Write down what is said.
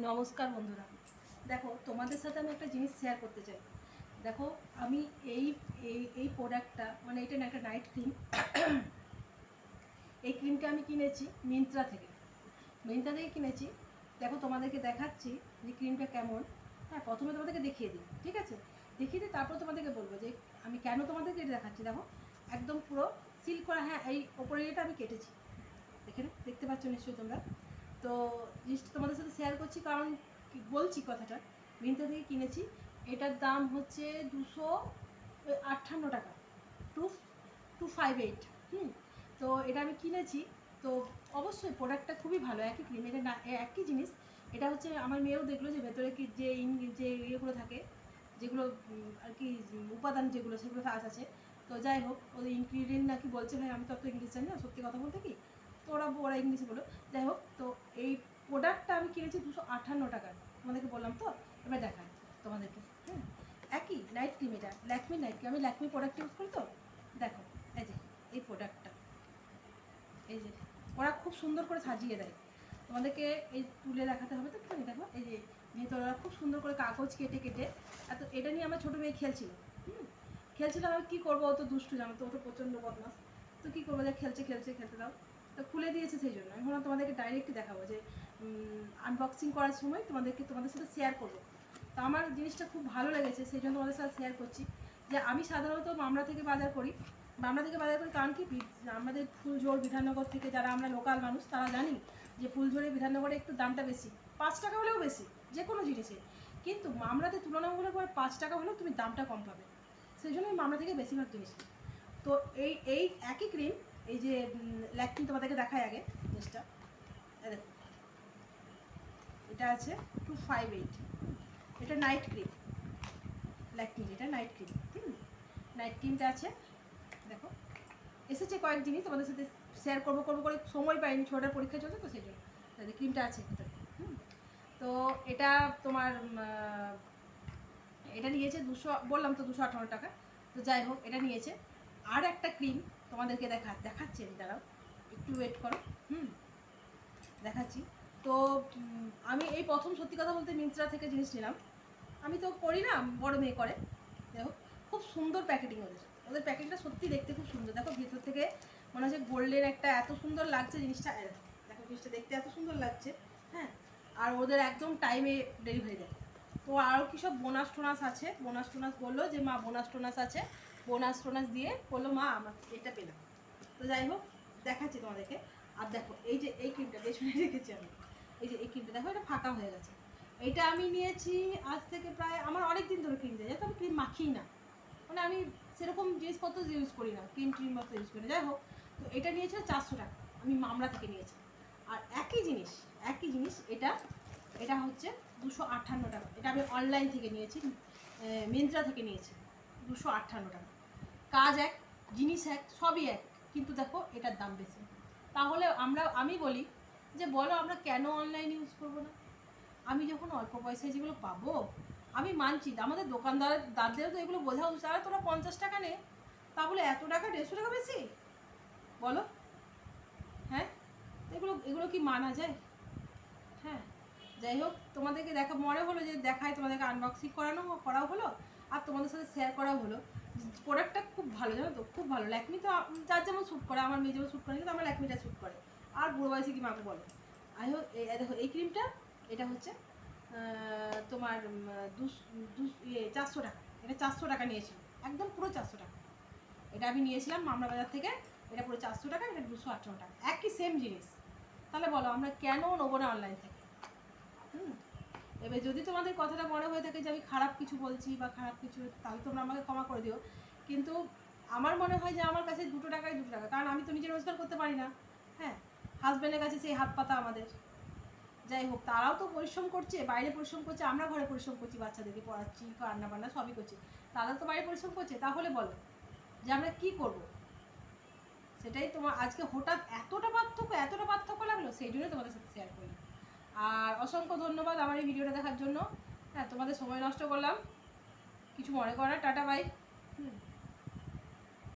নমস্কার বন্ধুরা, দেখো তোমাদের সাথে আমি একটা জিনিস শেয়ার করতে চাই। দেখো আমি এই এই এই প্রোডাক্টটা মানে এটা একটা নাইট ক্রিম। এই ক্রিমটা আমি কিনেছি মিন্ত্রা থেকে কিনেছি। দেখো তোমাদেরকে দেখাচ্ছি যে ক্রিমটা কেমন। হ্যাঁ, প্রথমে তোমাদেরকে দেখিয়ে দিই, ঠিক আছে? দেখিয়ে দিই, তারপর তোমাদেরকে বলবো যে আমি কেন তোমাদেরকে এটা দেখাচ্ছি। দেখো একদম পুরো সিল করা। হ্যাঁ, এই ওপরে এটা আমি কেটেছি, দেখতে পাচ্ছ নিশ্চয়ই তোমরা। তো জিনিসটা তোমাদের সাথে শেয়ার করছি কারণ বলছি কথাটা। মিন্ত্রা থেকে কিনেছি, এটার দাম হচ্ছে 258 টাকা, 2258। তো এটা আমি কিনেছি। তো অবশ্যই প্রোডাক্টটা খুবই ভালো, একই ক্রিম, এটা না একই জিনিস। এটা হচ্ছে আমার মেয়েও দেখলো যে ভেতরে কি যে ইয়েগুলো থাকে, যেগুলো আর কি উপাদান যেগুলো, সেগুলো আছে। তো যাই হোক, ওদের ইনগ্রিডিয়েন্ট নাকি বলছে, ভাই আমি তো অত ইংলিশ জানি না সত্যি কথা বলতে কি, তো ওরা ইংলিশে বলো। যাই হোক, তো এই প্রোডাক্টটা আমি কিনেছি 258 টাকায়, তোমাদেরকে বললাম তো। এবার দেখায় তোমাদেরকে। হ্যাঁ, একই নাইট ক্রিম, এটা ল্যাকমি নাইট ক্রিম। আমি ল্যাকমি প্রোডাক্ট ইউজ করি তো। দেখো এই যে এই প্রোডাক্টটা, এই যে ওরা খুব সুন্দর করে সাজিয়ে দেয়। তোমাদেরকে এই তুলে দেখাতে হবে তো একটুখানি। দেখো এই যে ভেতরে ওরা খুব সুন্দর করে কাগজ কেটে কেটে এত, এটা নিয়ে আমার ছোটো মেয়ে খেলছিল। খেলছিলাম, আমি কী করবো, ও তো দুষ্টু, জানো তো, ও তো প্রচণ্ড বদমাস। তো কী করবো, যে খেলতে দাও। তো খুলে দিয়েছে, সেই জন্য আমি ভাবলাম তোমাদেরকে ডাইরেক্টই দেখাবো, যে আনবক্সিং করার সময় তোমাদের সাথে শেয়ার করবো। তো আমার জিনিসটা খুব ভালো লেগেছে, সেই জন্য তোমাদের সাথে শেয়ার করছি। যে আমি সাধারণত মামলা থেকে বাজার করি কারণ কি, আমাদের ফুলঝোড় বিধাননগর থেকে যারা আমরা লোকাল মানুষ তারা জানি যে ফুলঝোড়ে বিধাননগরে একটু দামটা বেশি, 5 টাকা হলেও বেশি যে কোনো জিনিসে। কিন্তু মামলাতে তুলনামূলক 5 টাকা হলেও তুমি দামটা কম পাবে, সেই জন্য আমি মামলা থেকে বেশিরভাগ জিনিস। তো এই একই ক্রিম, এই যে ল্যাকমি, তোমাদেরকে দেখায় আগে জিনিসটা। দেখো এটা আছে 258, এটা নাইট ক্রিম, ল্যাকমি, এটা নাইট ক্রিম। নাইট ক্রিমটা আছে, দেখো এসেছে কয়েকদিনই, তোমাদের সাথে শেয়ার করবো করে সময় পাইনি, ছোটার পরীক্ষা চলছে তো সেই জন্য। ক্রিমটা আছে ভিতরে। তো এটা তোমার এটা নিয়েছে 258 টাকা। তো যাই হোক, এটা নিয়েছে। আর একটা ক্রিম তোমাদেরকে দেখাচ্ছি আমি, দাঁড়াও একটু ওয়েট করো। দেখাচ্ছি। তো আমি এই প্রথম সত্যি কথা বলতে মিন্ত্রা থেকে জিনিস নিলাম। আমি তো করি না, বড় মেয়ে করে। দেখো খুব সুন্দর প্যাকেটিং, ওদের প্যাকেটটা সত্যি দেখতে খুব সুন্দর। দেখো ভেতর থেকে মনে হচ্ছে গোল্ডের একটা, এত সুন্দর লাগছে জিনিসটা। দেখো জিনিসটা দেখতে এত সুন্দর লাগছে। হ্যাঁ, আর ওদের একদম টাইমে ডেলিভারি দেয়। তো আরও কী সব বোনাস টোনাস আছে, বোনাস বললো যে মা বোনাস টোনাস আছে, বোনাস দিয়ে বললো মা আমার এটা পেলাম। তো যাই হোক, দেখাচ্ছি তোমাদেরকে। আর দেখো এই যে এই ক্রিমটা পেছনে রেখেছি আমি, এই যে এই ক্রিমটা দেখো, এটা ফাঁকা হয়ে গেছে। এইটা আমি নিয়েছি আজ থেকে প্রায়, আমার অনেক দিন ধরে ক্রিম দেয়, যাতে আমি ক্রিম মাখিই না, মানে আমি সেরকম জিনিসপত্র ইউজ করি না, ক্রিম মতো ইউজ করি। যাই হোক, তো এটা নিয়েছিল 400 টাকা, আমি মামলা থেকে নিয়েছি। আর একই জিনিস এটা হচ্ছে 258 টাকা। এটা আমি অনলাইন থেকে নিয়েছি, মিন্ত্রা থেকে নিয়েছি। 258 টাকা, কাজ এক, জিনিস এক, সবই এক, কিন্তু দেখো এটার দাম বেশি। তাহলে আমি বলি যে বলো আমরা কেন অনলাইন ইউজ করবো না? আমি যখন অল্প পয়সায় যেগুলো পাবো, আমি মানছি আমাদের দারদেরও তো এগুলো বোঝা উচিত। আর তোরা 50 টাকা নে, তা বলে এত টাকা, 150 টাকা বেশি, বলো? হ্যাঁ, এগুলো কি মানা যায়? হ্যাঁ, যাই হোক, তোমাদেরকে মনে হলো যে দেখায়, তোমাদেরকে আনবক্সিং করাও হলো, আর তোমাদের সাথে শেয়ার করাও হলো। প্রোডাক্টটা খুব ভালো, জানো তো, খুব ভালো। ল্যাকমি তো যার যেমন শ্যুট করে, আমার মেয়ে যেমন শ্যুট করে, কিন্তু আমার ল্যাকমিটা শ্যুট করে। আর বুড়ো বয়সে কি মাকে বলে। যাই হোক, দেখো এই ক্রিমটা, এটা হচ্ছে তোমার 400 টাকা। এটা 400 টাকা নিয়েছিল, একদম পুরো 400 টাকা। এটা আমি নিয়েছিলাম মামলা বাজার থেকে, এটা পুরো 400 টাকা, এটা 258 টাকা, একই সেম জিনিস। তাহলে বলো আমরা কেন নেবো না অনলাইন থেকে? এবার যদি তোমাদের কথাটা মনে হয়ে থাকে যে আমি খারাপ কিছু বলছি বা খারাপ কিছু, তাহলে তোমরা আমাকে ক্ষমা করে দিও। কিন্তু আমার মনে হয় যে আমার কাছে 2 টাকায় 2 টাকা, কারণ আমি তো নিজে রোজগার করতে পারি না। হ্যাঁ, হাজব্যান্ডের কাছে সেই হাত পাতা আমাদের। যাই হোক, তারাও তো পরিশ্রম করছে, বাইরে পরিশ্রম করছে, আমরা ঘরে পরিশ্রম করছি, বাচ্চাদেরকে পড়াচ্ছি, রান্না বান্না সবই করছি, তারা তো বাইরে পরিশ্রম করছে। তাহলে বলো যে আমরা কী করবো? সেটাই তোমার আজকে হঠাৎ এতটা পার্থক্য লাগলো, সেই জন্য তোমাদের সাথে শেয়ার করি। আর অসংখ্য ধন্যবাদ আমার এই ভিডিওটা দেখার জন্য। হ্যাঁ, তোমাদের সময় নষ্ট করলাম, কিছু মনে করো না। Tata, by.